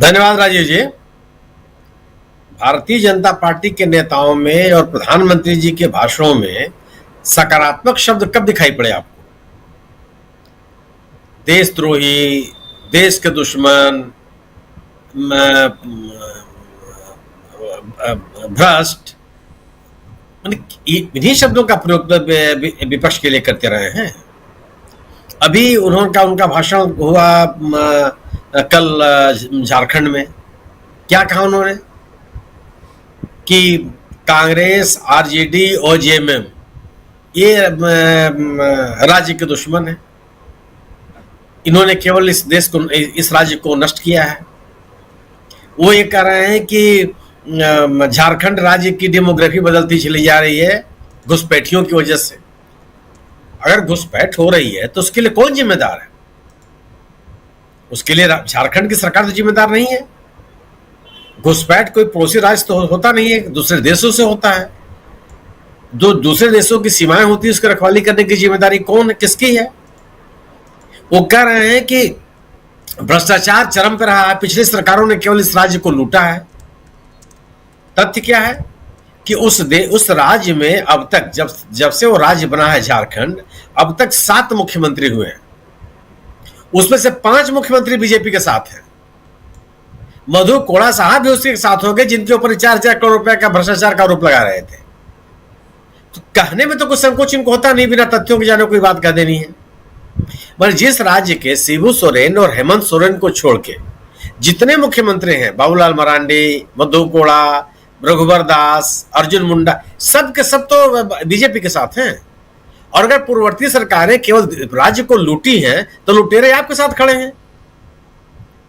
धन्यवाद राजीव जी। भारतीय जनता पार्टी के नेताओं में और प्रधानमंत्री जी के भाषणों में सकारात्मक शब्द कब दिखाई पड़े आपको? देशद्रोही, देश के दुश्मन, भ्रष्ट, इन्हीं शब्दों का प्रयोग विपक्ष के लिए करते रहे हैं। अभी उनका भाषण हुआ कल झारखंड में। क्या कहा उन्होंने कि कांग्रेस, आरजेडी और जेएमएम ये राज्य के दुश्मन है। इन्होंने केवल इस देश को, इस राज्य को नष्ट किया है। वो ये कह रहे हैं कि झारखंड राज्य की डेमोग्राफी बदलती चली जा रही है घुसपैठियों की वजह से। अगर घुसपैठ हो रही है तो उसके लिए कौन जिम्मेदार है? उसके लिए झारखंड की सरकार तो जिम्मेदार नहीं है। घुसपैठ कोई पड़ोसी राज्य तो होता नहीं है, दूसरे देशों से होता है। जो दूसरे देशों की सीमाएं होती है उसकी रखवाली करने की जिम्मेदारी कौन है, किसकी है? वो कह रहे हैं कि भ्रष्टाचार चरम पर रहा है, पिछली सरकारों ने केवल इस राज्य को लूटा है। तथ्य क्या है कि उस राज्य में अब तक जब से वो राज्य बना है झारखंड, अब तक 7 मुख्यमंत्री हुए हैं। उसमें से 5 मुख्यमंत्री बीजेपी के साथ हैं। मधु कोड़ा साहब भी उसके साथ हो गए, जिनके ऊपर 4-4 करोड़ रुपए का भ्रष्टाचार का आरोप लगा रहे थे। तो कहने में तो कुछ संकोच इनको होता नहीं, बिना तथ्यों के जाने कोई बात कह देनी है। पर जिस राज्य के शिबू सोरेन और हेमंत सोरेन को छोड़ के जितने मुख्यमंत्री हैं, बाबूलाल मरांडी, मधु कोड़ा, रघुवर दास, अर्जुन मुंडा, सब के सब तो बीजेपी के साथ हैं। और अगर पूर्ववर्ती सरकारें केवल राज्य को लूटी हैं तो लुटेरे आपके साथ खड़े हैं।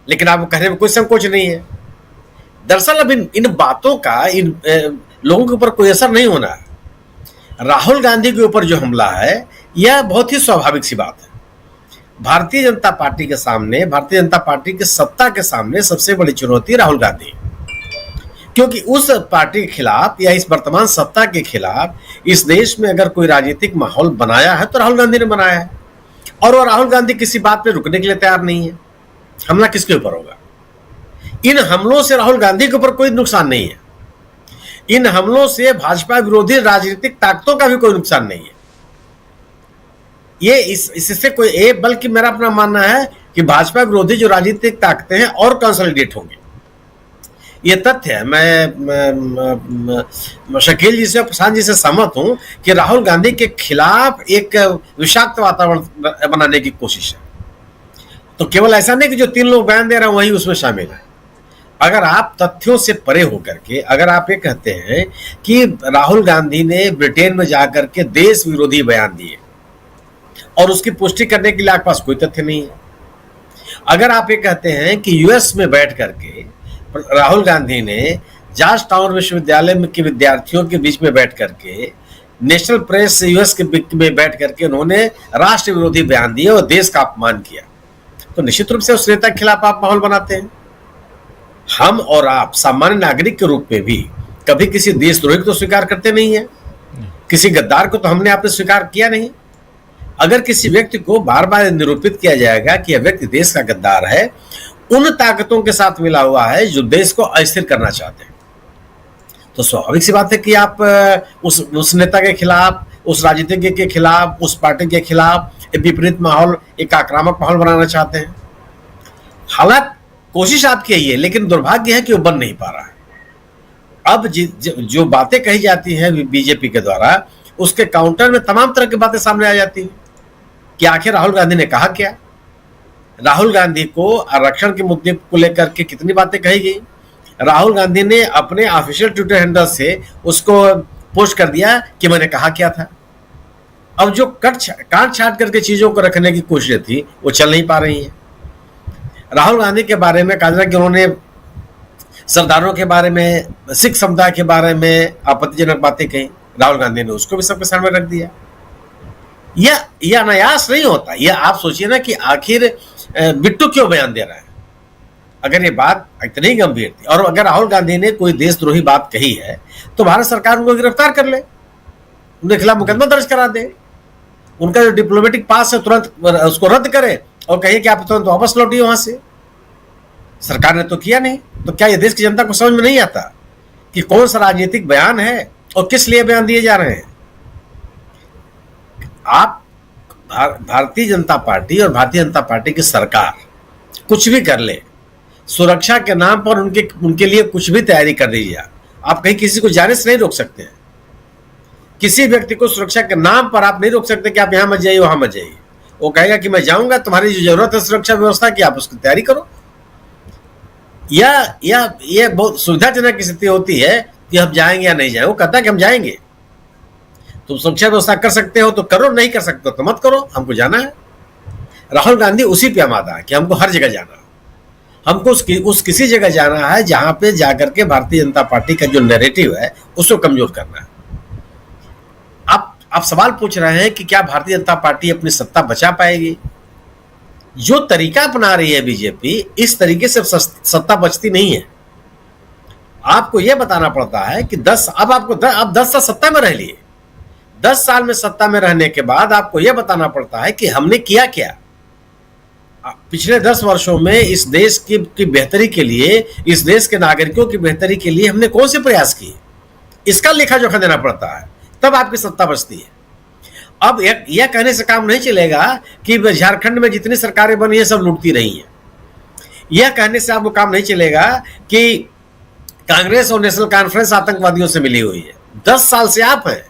लेकिन आपको कहने में कोई संकोच नहीं है। दरअसल अब इन बातों का इन लोगों के ऊपर कोई असर नहीं होना है। राहुल गांधी के ऊपर जो हमला है यह बहुत ही स्वाभाविक सी बात है। भारतीय जनता पार्टी के सामने, भारतीय जनता पार्टी की सत्ता के सामने सबसे बड़ी चुनौती राहुल गांधी, क्योंकि उस पार्टी के खिलाफ या इस वर्तमान सत्ता के खिलाफ इस देश में अगर कोई राजनीतिक माहौल बनाया है तो राहुल गांधी ने बनाया है। और वो राहुल गांधी किसी बात पे रुकने के लिए तैयार नहीं है। हमला किसके ऊपर होगा? इन हमलों से राहुल गांधी के ऊपर कोई नुकसान नहीं है। इन हमलों से भाजपा विरोधी राजनीतिक ताकतों का भी कोई नुकसान नहीं है। ये इससे कोई बल्कि मेरा अपना मानना है कि भाजपा विरोधी जो राजनीतिक ताकतें हैं और कंसोलिडेट होंगी। ये तथ्य है। मैं शकील जी से, प्रशांत जी से सहमत हूं कि राहुल गांधी के खिलाफ एक विषाक्त वातावरण बनाने की कोशिश है। तो केवल ऐसा नहीं कि जो 3 लोग बयान दे रहे हैं वही उसमें शामिल है। अगर आप तथ्यों से परे होकर के अगर आप ये कहते हैं कि राहुल गांधी ने ब्रिटेन में जाकर के देश विरोधी बयान दिए और उसकी पुष्टि करने के लिए आपके पास कोई तथ्य नहीं है, अगर आप ये कहते हैं कि यूएस में बैठ करके राहुल गांधी ने जॉर्ज टाउन विश्वविद्यालय के विद्यार्थियों के बीच में बैठ करके नेशनल प्रेस यूएस के में बैठ करके उन्होंने राष्ट्र विरोधी बयान दिए और देश का अपमान किया, तो निश्चित रूप से उस नेता के खिलाफ आप माहौल बनाते हैं। हम और आप सामान्य नागरिक के रूप में भी कभी किसी देशद्रोही को तो स्वीकार करते नहीं है, किसी गद्दार को तो हमने आपने स्वीकार किया नहीं। अगर किसी व्यक्ति को बार बार निरूपित किया जाएगा कि यह व्यक्ति देश का गद्दार है, उन ताकतों के साथ मिला हुआ है जो देश को अस्थिर करना चाहते हैं, तो स्वाभाविक सी बात है कि आप उस नेता के खिलाफ, उस राजनीतिज्ञ के खिलाफ, उस पार्टी के खिलाफ एक विपरीत माहौल, एक आक्रामक माहौल बनाना चाहते हैं। हालांकि कोशिश आपकी यही है, लेकिन दुर्भाग्य है कि वो बन नहीं पा रहा है। अब जो बातें कही जाती हैं बीजेपी के द्वारा, उसके काउंटर में तमाम तरह की बातें सामने आ जाती हैं कि आखिर राहुल गांधी ने कहा क्या। राहुल गांधी को आरक्षण के मुद्दे को लेकर के कितनी बातें कही गई। राहुल गांधी ने अपने ऑफिशियल ट्विटर हैंडल से उसको पोस्ट कर दिया कि मैंने कहा क्या था। अब जो काट छाट करके चीजों को रखने की कोशिश थी वो चल नहीं पा रही है। राहुल गांधी के बारे में कहा कि उन्होंने सरदारों के बारे में, सिख समुदाय के बारे में आपत्तिजनक बातें कही, राहुल गांधी ने उसको भी सबके सामने रख दिया। यह अनायास नहीं होता। यह आप सोचिए ना कि आखिर बिट्टू क्यों बयान दे रहा है। अगर ये बात इतनी गंभीर थी और अगर राहुल गांधी ने कोई देशद्रोही बात कही है तो भारत सरकार उनको गिरफ्तार कर ले, उनके खिलाफ मुकदमा दर्ज करा दे, उनका जो डिप्लोमेटिक पास है तुरंत उसको रद्द करे और कहिए कि आप तुरंत वापस लौटिए वहां से। सरकार ने तो किया नहीं। तो क्या ये देश की जनता को समझ में नहीं आता कि कौन सा राजनीतिक बयान है और किस लिए बयान दिए जा रहे हैं? आप भारतीय जनता पार्टी और भारतीय जनता पार्टी की सरकार कुछ भी कर ले, सुरक्षा के नाम पर उनके लिए कुछ भी तैयारी कर दीजिए। आप कहीं किसी को जाने से नहीं रोक सकते हैं। किसी व्यक्ति को सुरक्षा के नाम पर आप नहीं रोक सकते कि आप यहां मत जाइए, वहां मत जाइए। वो कहेगा कि मैं जाऊंगा, तुम्हारी जो जरूरत है सुरक्षा व्यवस्था की, आप उसकी तैयारी करो। या ये बहुत सुविधाजनक स्थिति होती है कि हम जाएंगे या नहीं जाएंगे। वो कहता है कि हम जाएंगे, तुम सुरक्षा व्यवस्था कर सकते हो तो करो, नहीं कर सकते हो तो मत करो, हमको जाना है। राहुल गांधी उसी पे आमादा है कि हमको हर जगह जाना है। हमको उस किसी जगह जाना है जहां पे जाकर के भारतीय जनता पार्टी का जो नैरेटिव है उसको कमजोर करना है। आप सवाल पूछ रहे हैं कि क्या भारतीय जनता पार्टी अपनी सत्ता बचा पाएगी? जो तरीका अपना रही है बीजेपी, इस तरीके से सत्ता बचती नहीं है। आपको यह बताना पड़ता है कि 10 साल सत्ता में रह लिए, 10 साल में सत्ता में रहने के बाद आपको यह बताना पड़ता है कि हमने किया क्या पिछले 10 वर्षों में इस देश की बेहतरी के लिए, इस देश के नागरिकों की बेहतरी के लिए हमने कौन से प्रयास किए, इसका लेखा जोखा देना पड़ता है, तब आपकी सत्ता बचती है। अब यह कहने से काम नहीं चलेगा कि झारखंड में जितनी सरकारें बनी है सब लूटती रही हैं। यह कहने से आपको काम नहीं चलेगा कि कांग्रेस और नेशनल कॉन्फ्रेंस आतंकवादियों से मिली हुई है। 10 साल से आप हैं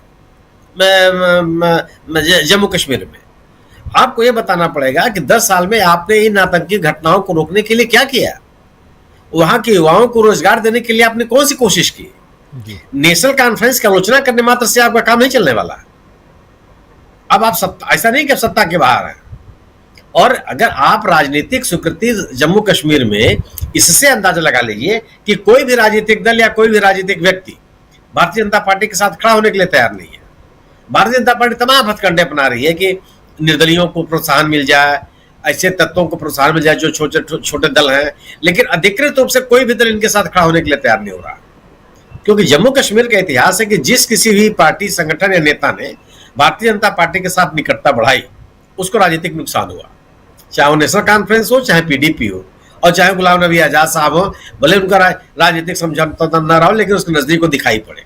जम्मू कश्मीर में। आपको यह बताना पड़ेगा कि 10 साल में आपने इन आतंकी घटनाओं को रोकने के लिए क्या किया, वहां के युवाओं को रोजगार देने के लिए आपने कौन सी कोशिश की। नेशनल कॉन्फ्रेंस की आलोचना करने मात्र से आपका काम नहीं चलने वाला। अब आप ऐसा नहीं कि आप सत्ता के बाहर हैं। और अगर आप राजनीतिक स्वीकृति जम्मू कश्मीर में, इससे अंदाजा लगा लीजिए कि कोई भी राजनीतिक दल या कोई भी राजनीतिक व्यक्ति भारतीय जनता पार्टी के साथ खड़ा होने के लिए तैयार नहीं है। भारतीय जनता पार्टी तमाम हथकंडे अपना रही है कि निर्दलियों को प्रोत्साहन मिल जाए, ऐसे तत्वों को प्रोत्साहन मिल जाए जो छोटे दल हैं, लेकिन अधिकृत रूप से कोई भी दल इनके साथ खड़ा होने के लिए तैयार नहीं हो रहा। क्योंकि जम्मू कश्मीर का इतिहास है कि जिस किसी भी पार्टी, संगठन या नेता ने भारतीय जनता पार्टी के साथ निकटता बढ़ाई, उसको राजनीतिक नुकसान हुआ। चाहे वो नेशनल कॉन्फ्रेंस हो, चाहे पीडीपी हो, और चाहे गुलाम नबी आजाद साहब हो, भले उनका राजनीतिक समझौता न रहा हो, लेकिन उसके नजदीक को दिखाई पड़े।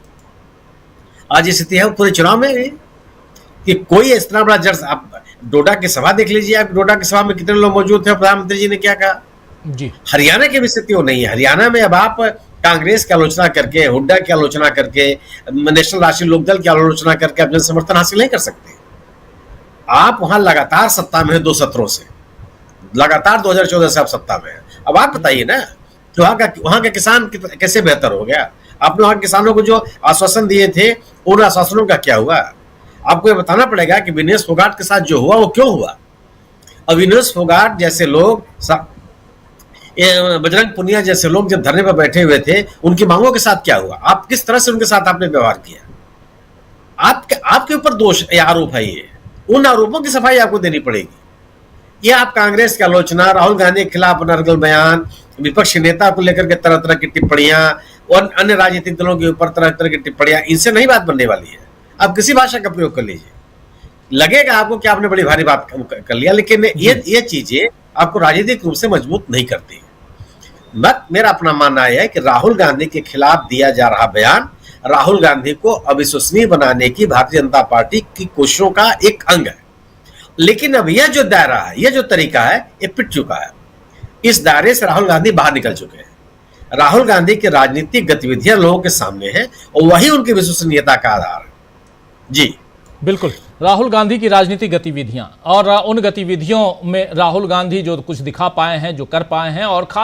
आज स्थिति है पूरे चुनाव में कि कोई इतना बड़ा जर्स, आप डोडा की सभा देख लीजिए, आप डोडा की सभा में कितने लोग मौजूद थे, प्रधानमंत्री जी ने क्या कहा जी। हरियाणा की भी स्थिति वो नहीं है। हरियाणा में अब आप कांग्रेस की आलोचना करके, हुड्डा की आलोचना करके, नेशनल राष्ट्रीय लोकदल की आलोचना करके अपने समर्थन हासिल नहीं कर सकते। आप वहां लगातार सत्ता में है 2 सत्रों से, लगातार 2014 से आप सत्ता में है। अब आप बताइए ना कि वहां का किसान कैसे बेहतर हो गया? आपने वहां किसानों को जो आश्वासन दिए थे, उन आश्वासनों का क्या हुआ? आपको ये बताना पड़ेगा कि विनेश फोगाट के साथ जो हुआ वो क्यों हुआ। और विनेश फोगाट जैसे लोग, बजरंग पुनिया जैसे लोग जब धरने पर बैठे हुए थे, उनकी मांगों के साथ क्या हुआ? आप किस तरह से उनके साथ आपने व्यवहार किया? आपके ऊपर दोष या आरोप है, ये उन आरोपों की सफाई आपको देनी पड़ेगी। ये आप कांग्रेस की आलोचना, राहुल गांधी के खिलाफ अनर्गल बयान, विपक्षी नेता को लेकर के तरह तरह की टिप्पणियां और अन्य राजनीतिक दलों के ऊपर तरह तरह की टिप्पणियां, इनसे नहीं बात बनने वाली है। आप किसी भाषा का प्रयोग कर लीजिए, लगेगा आपको कि आपने बड़ी भारी बात कर लिया, लेकिन ये चीजें आपको राजनीतिक रूप से मजबूत नहीं करती। मेरा अपना मानना है कि राहुल गांधी के खिलाफ दिया जा रहा बयान राहुल गांधी को अविश्वसनीय बनाने की भारतीय जनता पार्टी की कोशिशों का एक अंग है। लेकिन अब यह जो दायरा है, यह जो तरीका है, ये पिट चुका है। इस दायरे से राहुल गांधी बाहर निकल चुके हैं। राहुल गांधी की राजनीतिक गतिविधियां लोगों के सामने हैं और वही उनकी विश्वसनीयता का आधार है। जी बिल्कुल, राहुल गांधी की राजनीतिक गतिविधियां और उन गतिविधियों में राहुल गांधी जो कुछ दिखा पाए हैं, जो कर पाए हैं, और खास